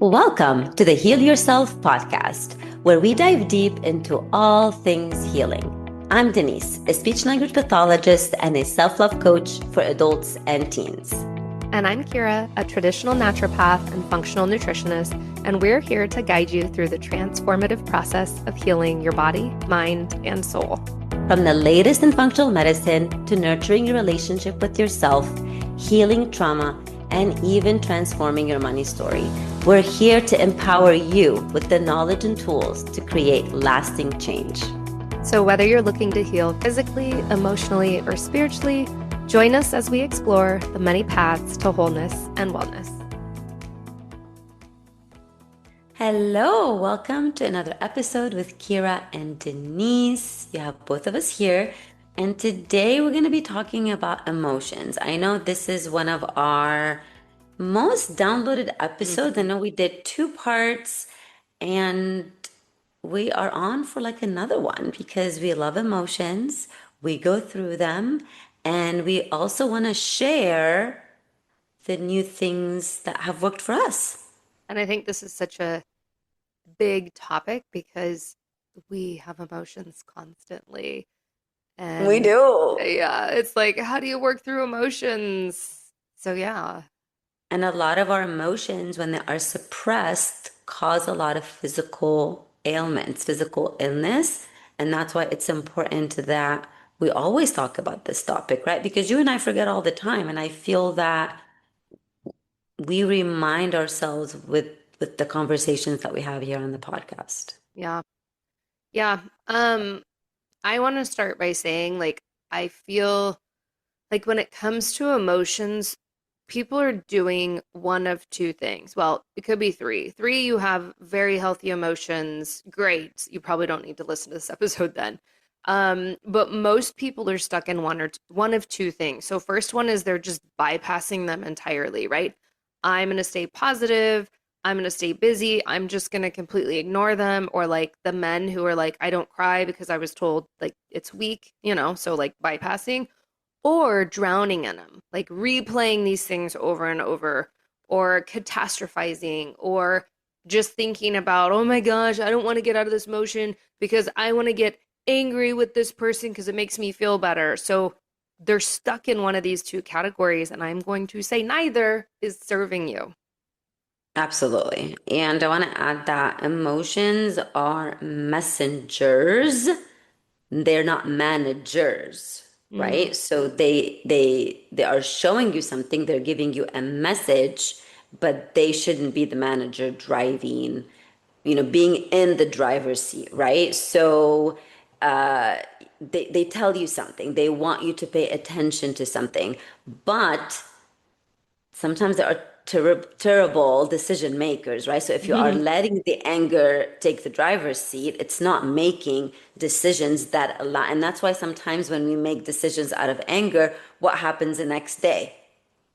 Welcome to the Heal Yourself podcast, where we dive deep into all things healing. I'm Denise, a speech language pathologist and a self-love coach for adults and teens. And I'm Kira, a traditional naturopath and functional nutritionist, and we're here to guide you through the transformative process of healing your body, mind, and soul. From the latest in functional medicine to nurturing your relationship with yourself, healing trauma, and even transforming your money story, we're here to empower you with the knowledge and tools to create lasting change. So whether you're looking to heal physically, emotionally, or spiritually, join us as we explore the many paths to wholeness and wellness. Hello, welcome to another episode with Kira and Denise. You have both of us here. And today we're going to be talking about emotions. I know this is one of our most downloaded episodes. I know we did 2 parts and we are on for like another one because we love emotions. We go through them and we also want to share the new things that have worked for us. And I think this is such a big topic because we have emotions constantly. And We do. yeah, it's like, how do you work through emotions? So yeah. And a lot of our emotions, when they are suppressed, cause a lot of physical ailments, physical illness. And that's why it's important that we always talk about this topic, right? Because you and I forget all the time. And I feel that we remind ourselves with the conversations that we have here on the podcast. Yeah. Yeah. I want to start by saying, I feel like when it comes to emotions, people are doing one of 2 things. Well, it could be 3. 3, you have very healthy emotions. Great. You probably don't need to listen to this episode then. But most people are stuck in one of 2 things. So first one is they're just bypassing them entirely, right? I'm going to stay positive. I'm going to stay busy. I'm just going to completely ignore them. Or like the men who are like, I don't cry because I was told like it's weak, so like bypassing or drowning in them, like replaying these things over and over or catastrophizing or just thinking about, oh my gosh, I don't want to get out of this motion because I want to get angry with this person because it makes me feel better. So they're stuck in one of these 2 categories. And I'm going to say neither is serving you. Absolutely. And I want to add that emotions are messengers. They're not managers, Mm-hmm. right? So they are showing you something, they're giving you a message, but they shouldn't be the manager driving, being in the driver's seat, right? So uh, they tell you something, they want you to pay attention to something, but sometimes there are terrible decision makers, right? So if you are letting the anger take the driver's seat, it's not making decisions that align. And that's why sometimes when we make decisions out of anger, what happens the next day?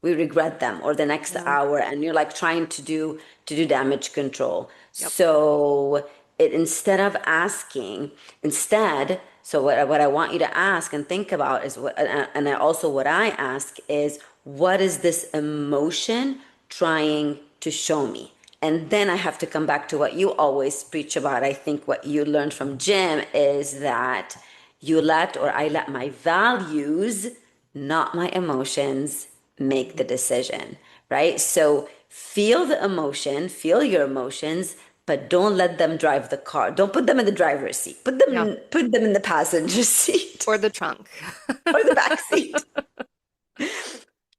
We regret them, or the next Yeah. hour, and you're like trying to do damage control. Yep. So so what I want you to ask and think about is what I ask is, what is this emotion trying to show me? And then I have to come back to what you always preach about. I think what you learned from Jim is that I let my values, not my emotions, make the decision, right? So feel your emotions, but don't let them drive the car. Don't put them in the driver's seat. Yeah. Put them in the passenger seat Or the trunk. or the back seat.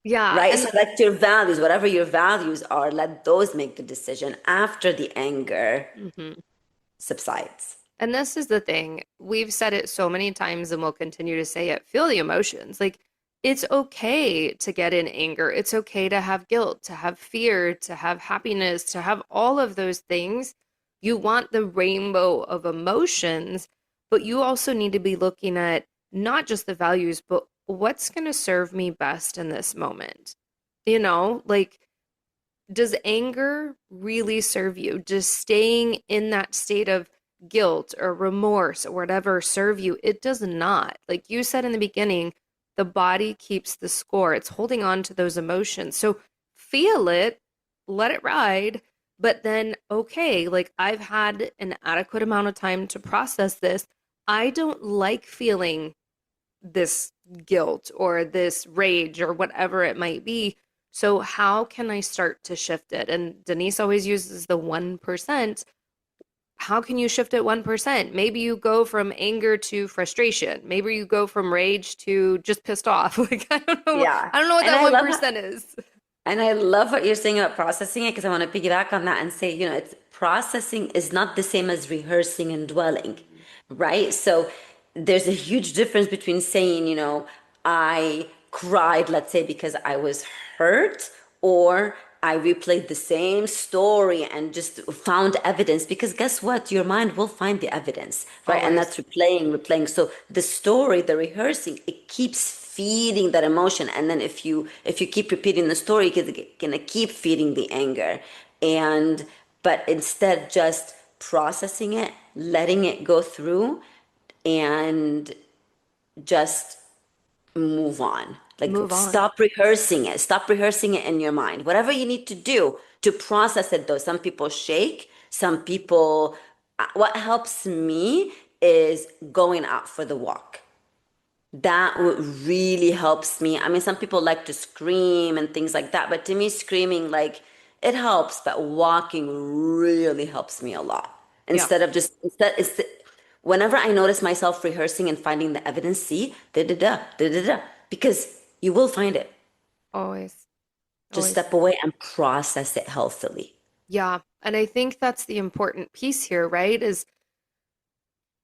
Yeah. Right? And So let your values, whatever your values are, let those make the decision after the anger mhm. subsides. And this is the thing. We've said it so many times and we'll continue to say it. Feel the emotions. Like, it's okay to get in anger. It's okay to have guilt, to have fear, to have happiness, to have all of those things. You want the rainbow of emotions, but you also need to be looking at not just the values, but what's going to serve me best in this moment. Like, does anger really serve you? Does staying in that state of guilt or remorse or whatever serve you? It does not. Like you said in the beginning, the body keeps the score. It's holding on to those emotions. So feel it, let it ride, But then, okay, like I've had an adequate amount of time to process this. I don't like feeling this guilt or this rage or whatever it might be. So, how can I start to shift it? And Denise always uses the 1%. How can you shift it 1%? Maybe you go from anger to frustration. Maybe you go from rage to just pissed off. Like, I don't know. Yeah. I don't know what And that I love 1% is. And I love what you're saying about processing it because I want to piggyback on that and say, it's processing is not the same as rehearsing and dwelling, right? So there's a huge difference between saying, I cried, let's say, because I was hurt, or I replayed the same story and just found evidence. Because guess what? Your mind will find the evidence, right? And Always. that's replaying, replaying. So the story, the rehearsing, it keeps feeding that emotion, and then if you keep repeating the story, it's gonna keep feeding the anger. And but instead, just processing it, letting it go through, and just move on. Like, Move on. stop rehearsing it in your mind, whatever you need to do to process it. Though some people shake, some people, what helps me is going out for the walk. That really helps me. I mean, some people like to scream and things like that, but to me, screaming, like, it helps, but walking really helps me a lot. Yeah, Whenever I notice myself rehearsing and finding the evidence, see, da da da da da da, because you will find it. always. Just Always. step away and process it healthily. Yeah. And I think that's the important piece here, right? Is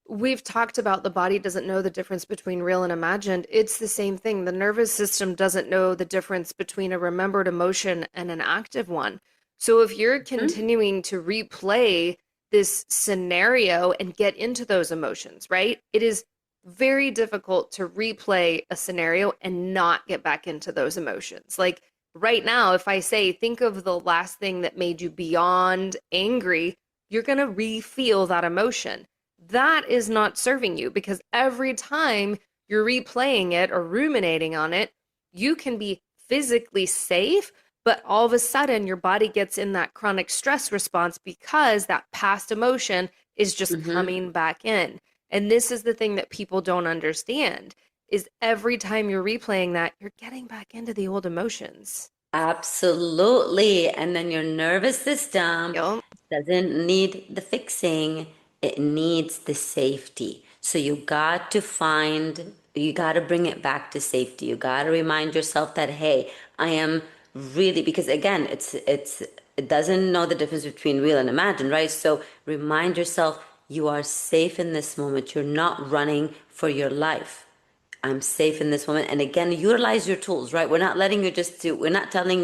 we've talked about the body doesn't know the difference between real and imagined. It's the same thing. The nervous system doesn't know the difference between a remembered emotion and an active one. So if you're continuing to replay this scenario and get into those emotions, right? It is very difficult to replay a scenario and not get back into those emotions. Like right now, if I say, think of the last thing that made you beyond angry, you're going to re-feel that emotion. That is not serving you because every time you're replaying it or ruminating on it, you can be physically safe, but all of a sudden your body gets in that chronic stress response because that past emotion is just Mm-hmm. coming back in. And this is the thing that people don't understand is every time you're replaying that, you're getting back into the old emotions. Absolutely. And then your nervous system Yep. doesn't need the fixing, it needs the safety. So you got to bring it back to safety. You got to remind yourself that, hey, I am really, because again, it doesn't know the difference between real and imagined, right? So remind yourself you are safe in this moment. You're not running for your life. I'm safe in this moment. And again, utilize your tools, right? We're not telling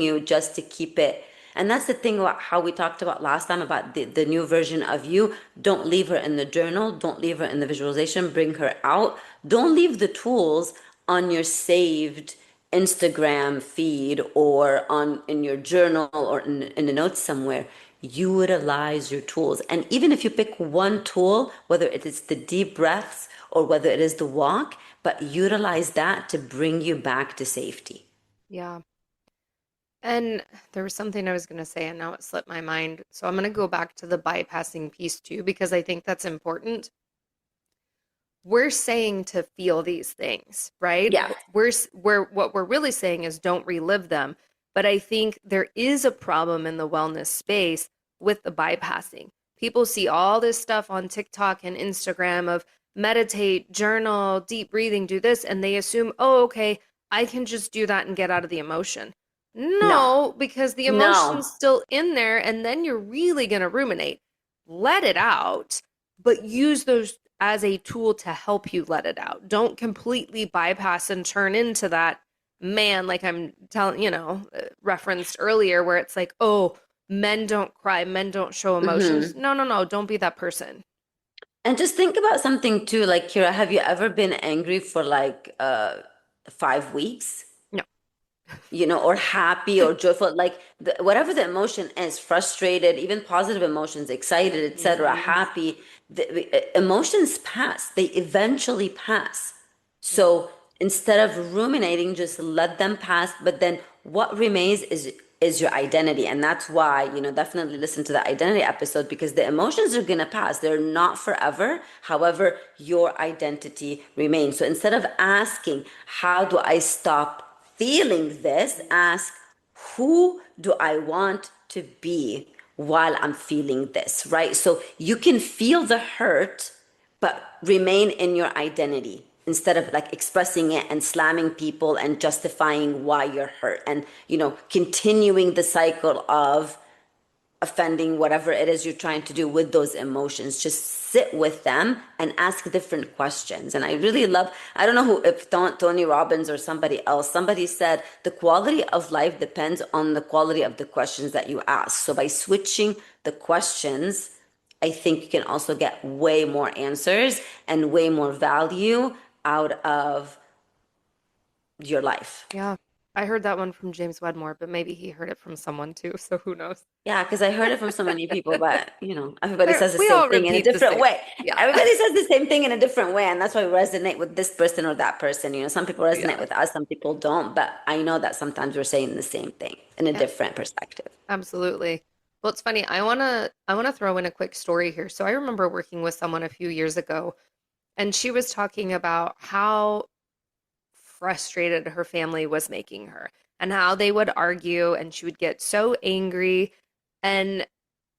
you just to keep it. And that's the thing about how we talked about last time about the new version of you. Don't leave her in the journal. Don't leave her in the visualization. Bring her out. Don't leave the tools on your saved Instagram feed or on in your journal or in a note somewhere. Utilize your tools. And even if you pick one tool, whether it is the deep breaths or whether it is the walk, but utilize that to bring you back to safety. Yeah. And there was something I was going to say, and now it slipped my mind. So I'm going to go back to the bypassing piece too, because I think that's important. We're saying to feel these things, right? Yeah. We're what we're really saying is don't relive them. But I think there is a problem in the wellness space with the bypassing. People see all this stuff on TikTok and Instagram of meditate, journal, deep breathing, do this, and they assume, oh, okay, I can just do that and get out of the emotion. No. No, because the No. emotion's still in there, and then you're really going to ruminate. Let it out, but use those as a tool to help you let it out. Don't completely bypass and turn into that man, like I'm telling, referenced earlier, where it's like, oh, men don't cry, men don't show emotions. Hmm. No, no, no, don't be that person. And just think about something too, like Kira, have you ever been angry for like 5 weeks? No. Or happy or joyful, like whatever the emotion is, frustrated, even positive emotions, excited, etc., Mhm. happy, emotions pass, they eventually pass. Yeah. So instead of ruminating, just let them pass. But then what remains is is your identity. And that's why, definitely listen to the identity episode, because the emotions are going to pass. They're not forever. However, your identity remains. So instead of asking, how do I stop feeling this? Ask, who do I want to be while I'm feeling this, right? So you can feel the hurt, but remain in your identity instead of like expressing it and slamming people and justifying why you're hurt, and continuing the cycle of offending whatever it is you're trying to do with those emotions. Just sit with them and ask different questions. And I really love, I don't know who, if Tony Robbins or somebody else, somebody said the quality of life depends on the quality of the questions that you ask. So by switching the questions, I think you can also get way more answers and way more value out of your life. Yeah. I heard that one from James Wedmore, but maybe he heard it from someone too, so who knows? Yeah, because I heard it from so many people, but everybody says the We same all thing in a repeat the different same. way. Yeah. Everybody says the same thing in a different way, and that's why we resonate with this person or that person. Some people resonate Yeah. with us, some people don't, but I know that sometimes we're saying the same thing in a Yeah, different perspective. absolutely. Well, it's funny. I want to throw in a quick story here. So I remember working with someone a few years ago, and she was talking about how frustrated her family was making her and how they would argue and she would get so angry. And,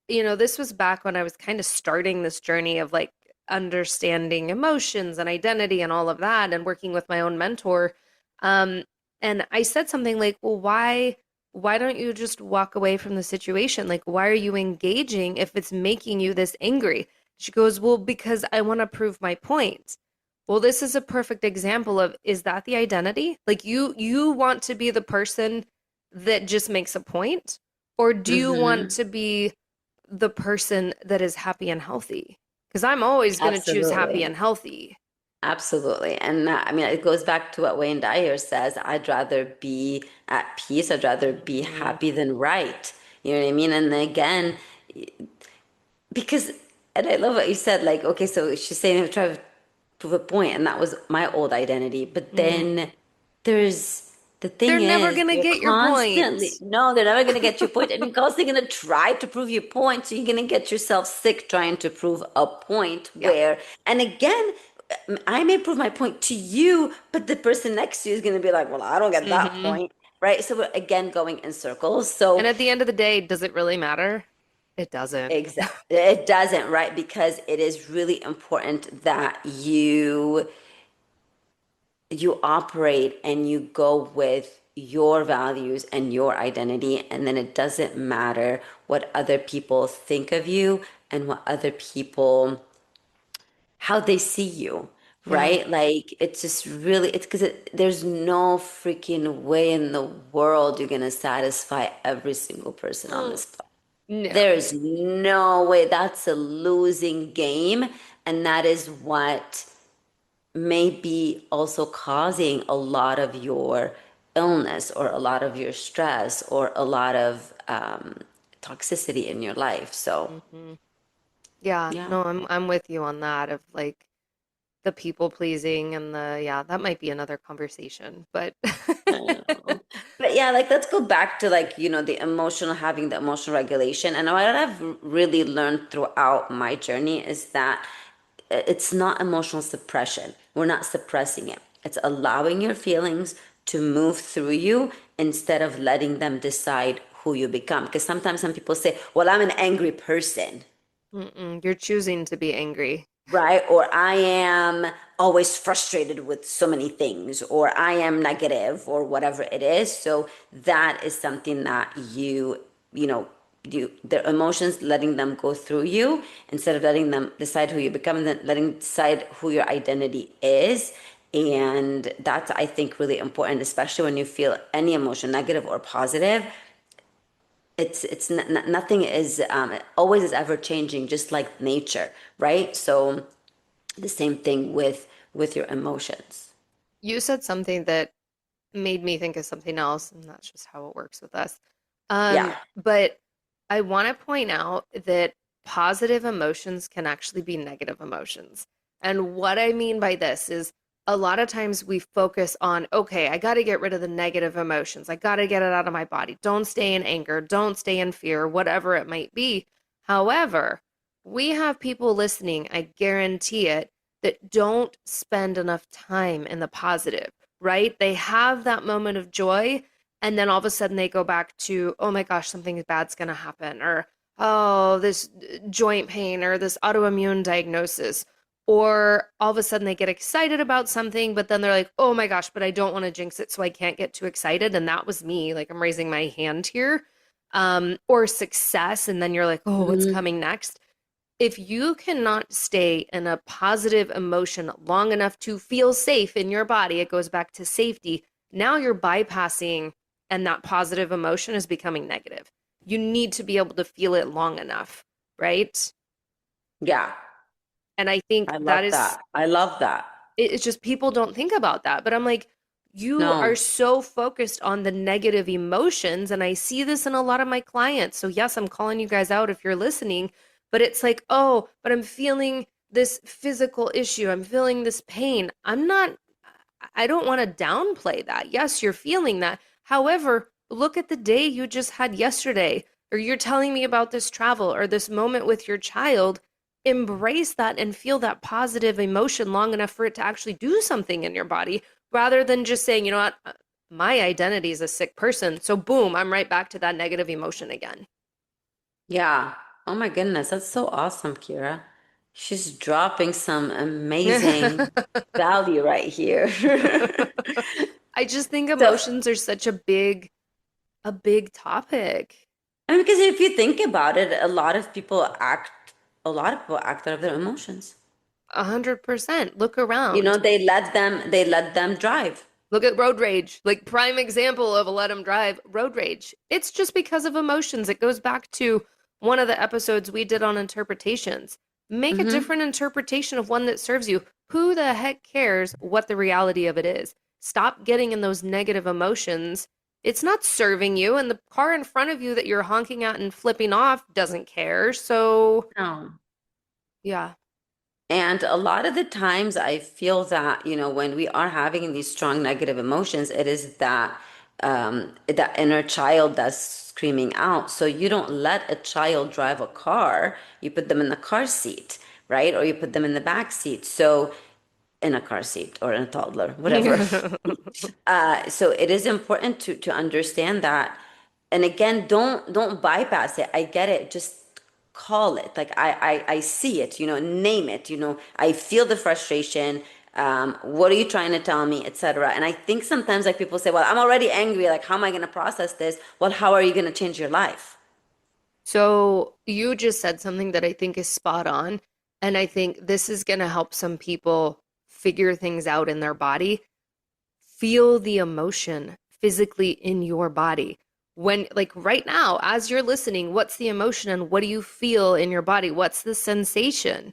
this was back when I was kind of starting this journey of like understanding emotions and identity and all of that and working with my own mentor. Um, and I said something like, well, why don't you just walk away from the situation? Like, why are you engaging if it's making you this angry? She goes, well, because I want to prove my point. Well, this is a perfect example of, is that the identity? Like you want to be the person that just makes a point, or do you want Mm-hmm. to be the person that is happy and healthy? Because I'm always going to choose happy Absolutely. and healthy. Absolutely. And I mean, it goes back to what Wayne Dyer says, I'd rather be at peace, I'd rather be Hmm. happy than right. You know what I mean? And again, because, and I love what you said, like, okay, so she's saying try to prove a point, and that was my old identity. But Mm. then there's the They're thing never is, going to you're get your constantly, point. no, they're never going to get your point, and you're constantly going to try to prove your point. So you're going to get yourself sick trying to prove a point Yeah. where, and again, I may prove my point to you, but the person next to you is going to be like, well, I don't get that Hmm. point, right? So we're again going in circles. And So at the end of the day, does it really matter? It doesn't. exactly. It doesn't, right? Because it is really important that you operate and you go with your values and your identity, and then it doesn't matter what other people think of you and what other people how they see you, Yeah. right? Like it's just really it's because there's no freaking way in the world you're gonna satisfy every single person on Mm. this planet. No. There's no way. That's a losing game. And that is what may be also causing a lot of your illness or a lot of your stress or a lot of toxicity in your life. So, Hmm. Yeah, yeah. no, I'm with you on that of like the people pleasing and the yeah, that might be another conversation, but I know. But yeah, like let's go back to like, the emotional, having the emotional regulation. And what I've really learned throughout my journey is that it's not emotional suppression. We're not suppressing it. It's allowing your feelings to move through you instead of letting them decide who you become. Because sometimes some people say, well, I'm an angry person, mm-mm, you're choosing to be angry. right? Or I am always frustrated with so many things, or I am negative, or whatever it is. So that is something that you know, their emotions, letting them go through you instead of letting them decide who you become, and then letting decide who your identity is. And that's, I think, really important, especially when you feel any emotion, negative or positive. Nothing is always is ever changing, just like nature, right? So the same thing with your emotions. You said something that made me think of something else, and that's just how it works with us. Yeah. But I want to point out that positive emotions can actually be negative emotions. And what I mean by this is a lot of times we focus on, okay, I got to get rid of the negative emotions. I got to get it out of my body. Don't stay in anger. Don't stay in fear, whatever it might be. However, we have people listening, I guarantee it, that don't spend enough time in the positive, right? They have that moment of joy, and then all of a sudden they go back to, oh my gosh, something bad's going to happen, or oh, this joint pain, or this autoimmune diagnosis, or all of a sudden they get excited about something, but then they're like, oh my gosh, but I don't want to jinx it, so I can't get too excited. And that was me. Like, I'm raising my hand here. Or success, and then you're like, oh, what's Mhm. coming next? If you cannot stay in a positive emotion long enough to feel safe in your body, it goes back to safety. Now you're bypassing, and that positive emotion is becoming negative. You need to be able to feel it long enough, right? Yeah, And I think I that love is, that. I love that. it's just people don't think about that. But I'm like, you are No. so focused on the negative emotions. And I see this in a lot of my clients. So, yes, I'm calling you guys out if you're listening, but it's like, oh, but I'm feeling this physical issue. I'm feeling this pain. I don't want to downplay that. Yes, you're feeling that. However, look at the day you just had yesterday, or you're telling me about this travel or this moment with your child. Embrace that and feel that positive emotion long enough for it to actually do something in your body rather than just saying, you know what, my identity is a sick person. So, boom, I'm right back to that negative emotion again. Yeah. Oh my goodness, that's so awesome, Kira. She's dropping some amazing value right here. I just think So, emotions are such a big topic. I mean, because if you think about it, a lot of people act out of their emotions. 100%. Look You know, around. they let them drive. Look at road rage, like prime example of a let them drive road rage. It's just because of emotions. It goes back to one of the episodes we did on interpretations. Make a Hmm. different interpretation of one that serves you. Who the heck cares what the reality of it is? Stop getting in those negative emotions. It's not serving you, and the car in front of you that you're honking at and flipping off doesn't care. So, No. yeah. And a lot of the times I feel that, when we are having these strong negative emotions, it is that inner child that's screaming out. So you don't let a child drive a car, you put them in the car seat, right? Or you put them in the back seat. So in a car seat or in a toddler, whatever. So it is important to understand that. And again, don't bypass it. I get it. Just call it. Like I see it, name it, I feel the frustration. What are you trying to tell me, etc. And I think sometimes like people say, well, I'm already angry. Like, how am I going to process this? Well, how are you going to change your life? So you just said something that I think is spot on. And I think this is going to help some people figure things out in their body. Feel the emotion physically in your body. When, like right now, as you're listening, what's the emotion and what do you feel in your body? What's the sensation,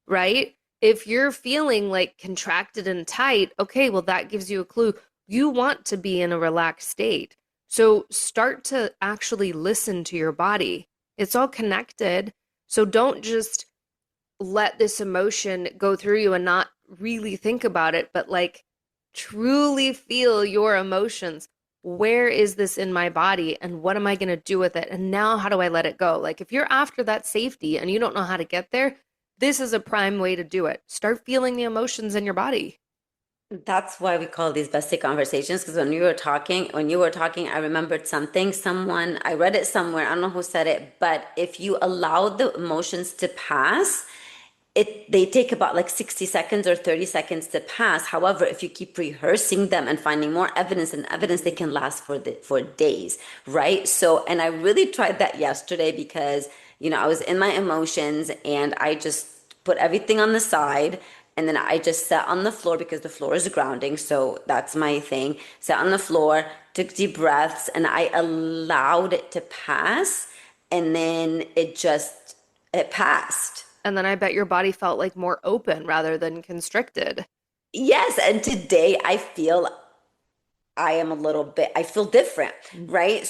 right? If you're feeling like contracted and tight, okay, well, that gives you a clue. You want to be in a relaxed state. So start to actually listen to your body. It's all connected. So don't just let this emotion go through you and not really think about it, but like truly feel your emotions. Where is this in my body and what am I going to do with it? And now how do I let it go? Like if you're after that safety and you don't know how to get there, this is a prime way to do it. Start feeling the emotions in your body. That's why we call these bestie conversations. Because when you were talking, I remembered something. I read it somewhere. I don't know who said it, but if you allow the emotions to pass, they take about like 60 seconds or 30 seconds to pass. However, if you keep rehearsing them and finding more evidence and evidence, they can last for days, right? So, and I really tried that yesterday because, I was in my emotions and I just put everything on the side. And then I just sat on the floor because the floor is grounding. So that's my thing. Sat on the floor, took deep breaths, and I allowed it to pass. And then it passed. And then I bet your body felt like more open rather than constricted. Yes, and today I feel I am a little bit, I feel different, Mm. right?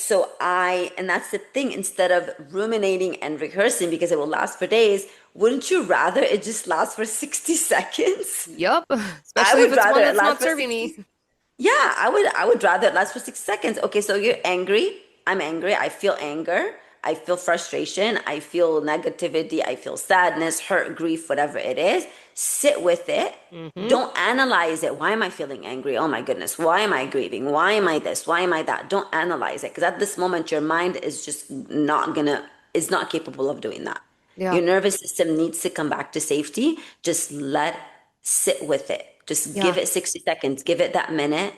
And that's the thing, instead of ruminating and rehearsing because it will last for days, wouldn't you rather it just lasts for 60 seconds? Yep. I Especially if would it's rather one it that's last not for serving me. 60. Yeah, I would rather it last for 6 seconds. Okay, so you're angry. I'm angry. I feel anger. I feel frustration. I feel negativity. I feel sadness, hurt, grief, whatever it is. Sit with it. Hmm. Don't analyze it. Why am I feeling angry? Oh my goodness. Why am I grieving? Why am I this? Why am I that? Don't analyze it. Because at this moment, your mind is just is not capable of doing that. Yeah. Your nervous system needs to come back to safety. Just sit with it. Just give Yeah. it 60 seconds. Give it that minute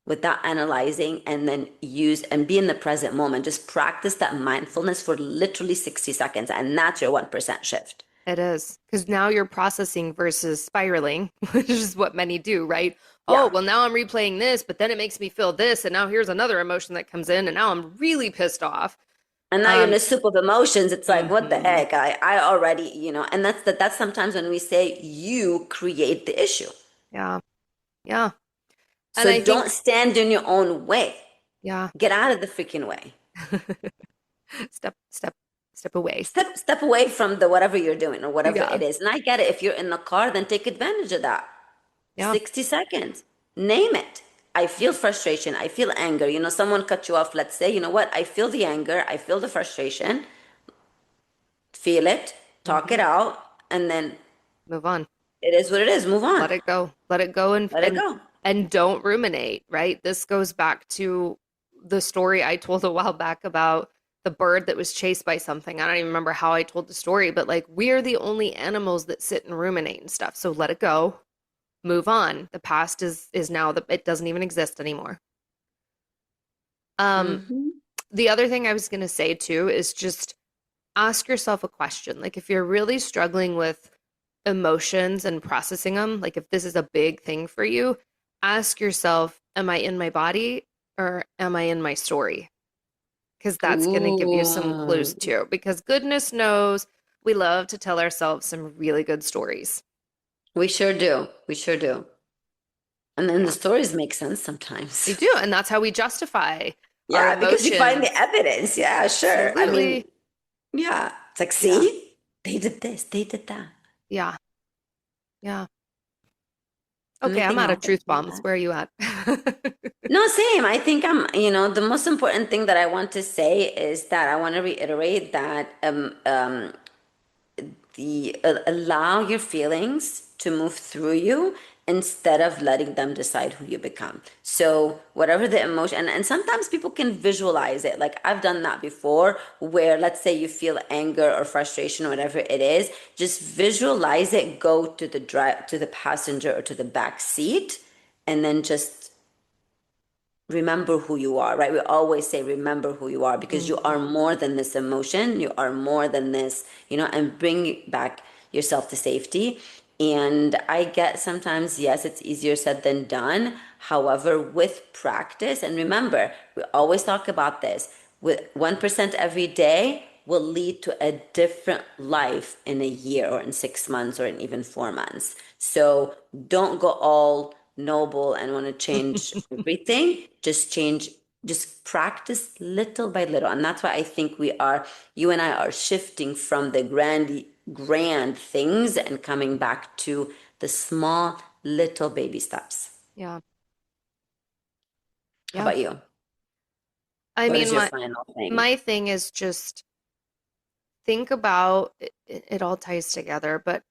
without analyzing, and then use and be in the present moment. Just practice that mindfulness for literally 60 seconds. And that's your 1% shift. It is. Because now you're processing versus spiraling, which is what many do, right? Oh, Yeah. well, now I'm replaying this, but then it makes me feel this. And now here's another emotion that comes in, and now I'm really pissed off. And now you're in Um, a soup of emotions. It's like, what the hmm. heck? I already, and that's sometimes when we say you create the issue. Yeah. Yeah. And So I don't think, stand in your own way. yeah. Get out of the freaking way. Step, step, step away. Step away from the whatever you're doing or whatever Yeah. it is. And I get it. If you're in the car, then take advantage of that. Yeah. 60 seconds. Name it. I feel frustration. I feel anger. Someone cut you off. Let's say, you know what? I feel the anger. I feel the frustration. Feel it. Talk Hmm. it out. And then Move on. it is what it is. Move on. Let it go. Let it go, and Let it and go. and don't ruminate, right? This goes back to the story I told a while back about the bird that was chased by something. I don't even remember how I told the story, but like we're the only animals that sit and ruminate and stuff. So let it go. Move on. The past is now that it doesn't even exist anymore. Um, Hmm. the other thing I was going to say too is just ask yourself a question. Like if you're really struggling with emotions and processing them, like if this is a big thing for you, ask yourself, am I in my body or am I in my story? Because that's going to give you some clues Ooh. too. Because goodness knows we love to tell ourselves some really good stories. We sure do. We sure do. And then the Yeah, stories make sense they sometimes. do. And that's how we justify our Yeah, because you find the emotions. evidence. Yeah, sure. I mean, Absolutely. yeah. It's like, Yeah. see, they did this, they did that. Yeah. Yeah. Okay, I'm Anything out of else that truth you want bombs. to add? Where are you at? No, same. I think the most important thing that I want to say is that I want to reiterate that the allow your feelings to move through you instead of letting them decide who you become. So whatever the emotion, and sometimes people can visualize it. Like I've done that before, where let's say you feel anger or frustration or whatever it is, just visualize it, go to the drive to the passenger or to the back seat, and then just remember who you are, right? We always say remember who you are, because you Hmm. are more than this emotion, you are more than this, and bring back yourself to safety. And I get sometimes, yes, it's easier said than done. However, with practice, and remember, we always talk about this, with 1% every day will lead to a different life in a year or in 6 months or in even 4 months. So don't go all noble and want to change everything. Just practice little by little. And that's why I think you and I are shifting from the grand things and coming back to the small little baby steps. Yeah. How Yeah. about you? I What mean, is your my final thing? my thing is just think about it all ties together, but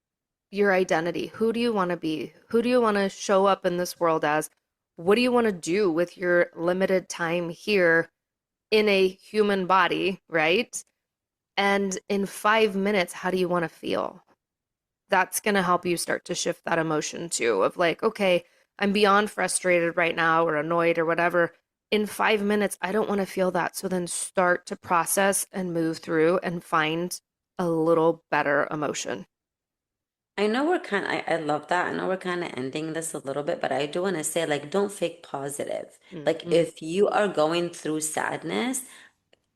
your identity. Who do you want to be? Who do you want to show up in this world as? What do you want to do with your limited time here in a human body, right? And in 5 minutes, how do you want to feel? That's going to help you start to shift that emotion too of like, okay, I'm beyond frustrated right now or annoyed or whatever. In 5 minutes, I don't want to feel that. So then start to process and move through and find a little better emotion. I know I love that. I know we're kind of ending this a little bit, but I do want to say, like, don't fake positive. Like, Hmm. if you are going through sadness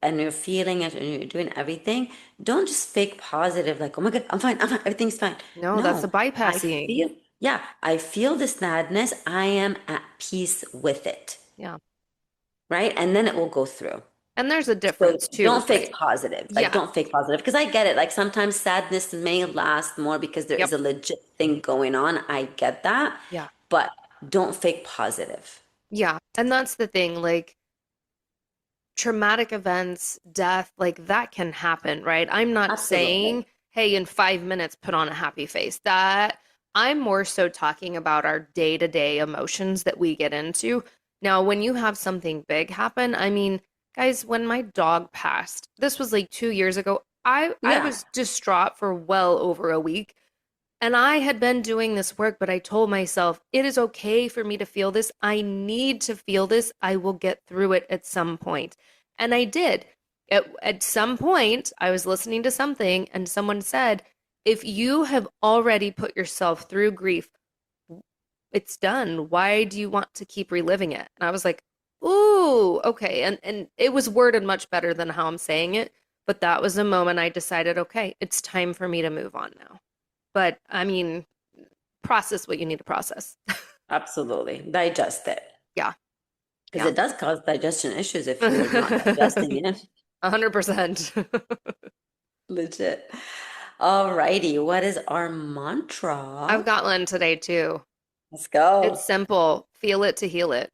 and you're feeling it and you're doing everything, don't just fake positive, like, oh my God, I'm fine, everything's fine. No, that's a No, bypassing. yeah, I feel the sadness. I am at peace with it. Yeah. right? And then it will go through. And there's a So difference too, don't fake right? positive. Like, Yeah. don't fake positive. Because I get it. Like, sometimes sadness may last more because there is Yep. a legit thing going on. I get that. Yeah. But don't fake positive. Yeah. And that's the thing. Like, traumatic events, death, like that can happen, right? I'm not saying, Absolutely. hey, in 5 minutes, put on a happy face. That I'm more so talking about our day to day emotions that we get into. Now, when you have something big happen, I mean, guys, when my dog passed, this was like 2 years ago, I Yeah. was distraught for well over a week. And I had been doing this work, but I told myself, it is okay for me to feel this. I need to feel this. I will get through it at some point. And I did. At some point, I was listening to something, and someone said, if you have already put yourself through grief, it's done. Why do you want to keep reliving it? And I was like, ooh, okay. And it was worded much better than how I'm saying it. But that was a moment I decided, okay, it's time for me to move on now. But I mean, process what you need to process. Absolutely. Digest it. Yeah, Because yeah. it does cause digestion issues if you're not digesting it. 100%. Legit. Alrighty. What is our mantra? I've got one today too. Let's It's go. simple. Feel it to heal it.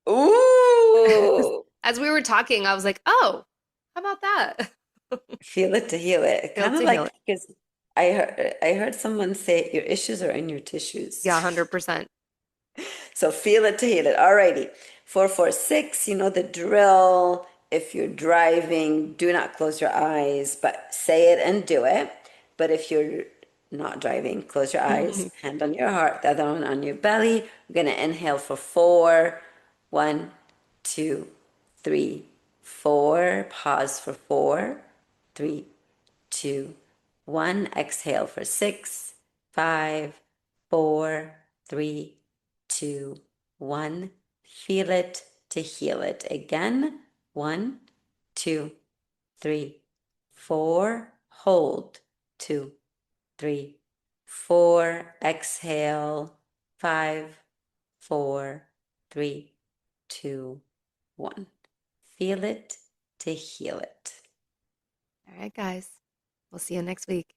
Ooh. As we were talking, I was like, oh, how about that? Feel it to heal it. Feel it Kind of to heal it. like because I heard someone say your issues are in your tissues. Yeah, 100%. So feel it to heal it. Alrighty. 446, you know the drill. If you're driving, do not close your eyes, but say it and do it. But if you're not driving, close your eyes, hand on your heart, the other one on your belly. We're gonna inhale for four. One, two, three, four. Pause for four, three, two, one. Exhale for six, five, four, three, two, one. Feel it to heal it. Again. One, two, three, four. Hold. Two, three, four. Exhale. Five, four, three, two, one. Feel it to heal it. All right, guys. We'll see you next week.